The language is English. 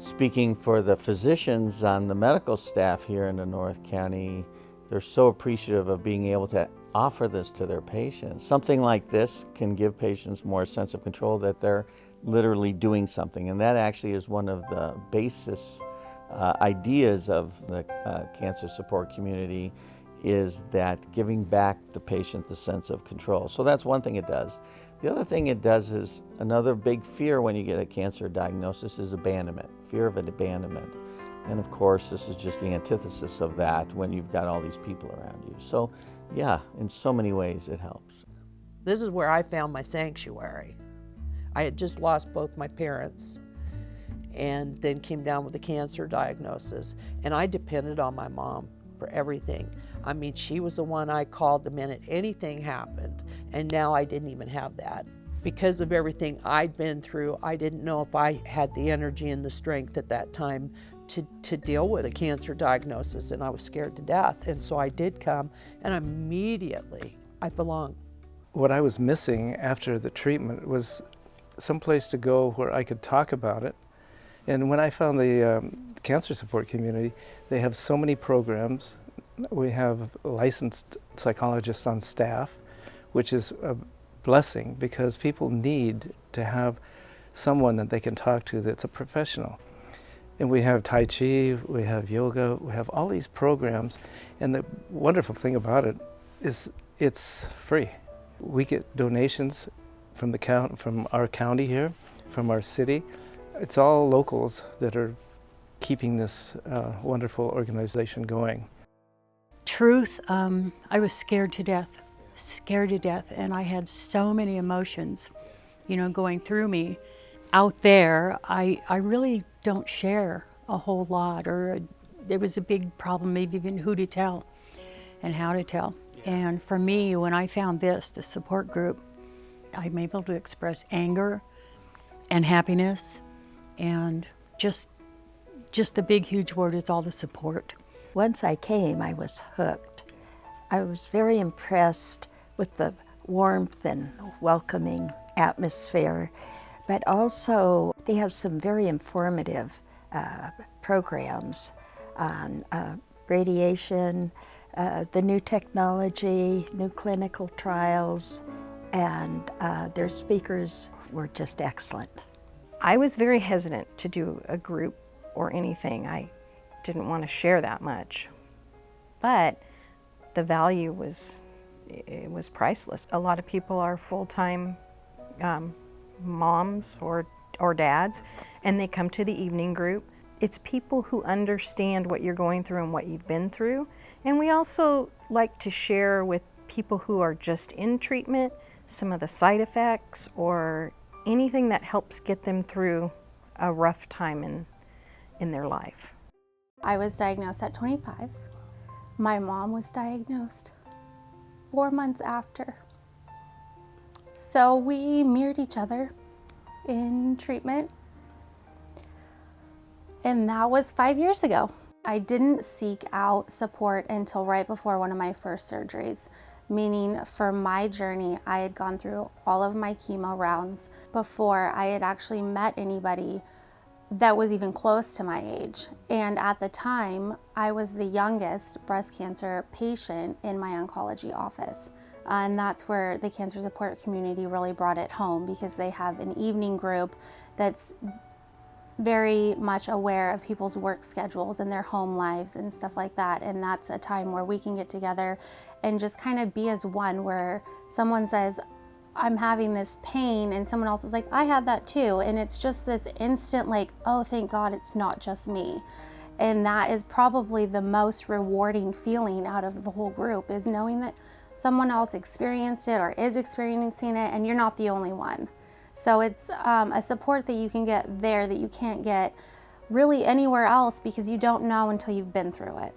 Speaking for the physicians on the medical staff here in the North County, they're so appreciative of being able to offer this to their patients. Something like this can give patients more sense of control that they're literally doing something, and that actually is one of the basis ideas of the cancer support community, is that giving back the patient the sense of control. So that's one thing it does. The other thing it does is, another big fear when you get a cancer diagnosis is abandonment, fear of abandonment. And of course, this is just the antithesis of that when you've got all these people around you. So yeah, in so many ways it helps. This is where I found my sanctuary. I had just lost both my parents and then came down with a cancer diagnosis, and I depended on my mom for everything. I mean, she was the one I called the minute anything happened, and now I didn't even have that. Because of everything I'd been through, I didn't know if I had the energy and the strength at that time to deal with a cancer diagnosis, and I was scared to death. And so I did come, and immediately I belonged. What I was missing after the treatment was some place to go where I could talk about it. And when I found the cancer support community, they have so many programs. We have licensed psychologists on staff, which is a blessing because people need to have someone that they can talk to that's a professional. And we have Tai Chi, we have yoga, we have all these programs. And the wonderful thing about it is it's free. We get donations from from our county here, from our city. It's all locals that are keeping this wonderful organization going. Truth, I was scared to death, and I had so many emotions, going through me. Out there, I really don't share a whole lot, or there was a big problem, maybe even who to tell and how to tell. And for me, when I found this, the support group, I'm able to express anger and happiness, and just the big, huge word is all the support. Once I came, I was hooked. I was very impressed with the warmth and welcoming atmosphere, but also they have some very informative programs on radiation, the new technology, new clinical trials, and their speakers were just excellent. I was very hesitant to do a group or anything. I didn't want to share that much, but the value was priceless. A lot of people are full-time moms or dads, and they come to the evening group. It's people who understand what you're going through and what you've been through, and we also like to share with people who are just in treatment some of the side effects or anything that helps get them through a rough time in their life. I was diagnosed at 25. My mom was diagnosed 4 months after. So we mirrored each other in treatment, and that was 5 years ago. I didn't seek out support until right before one of my first surgeries, meaning for my journey, I had gone through all of my chemo rounds before I had actually met anybody that was even close to my age. And at the time, I was the youngest breast cancer patient in my oncology office. And that's where the cancer support community really brought it home, because they have an evening group that's very much aware of people's work schedules and their home lives and stuff like that. And that's a time where we can get together and just kind of be as one, where someone says, I'm having this pain, and someone else is like, I had that too. And it's just this instant like, oh, thank God it's not just me. And that is probably the most rewarding feeling out of the whole group, is knowing that someone else experienced it or is experiencing it, and you're not the only one. So it's a support that you can get there that you can't get really anywhere else, because you don't know until you've been through it.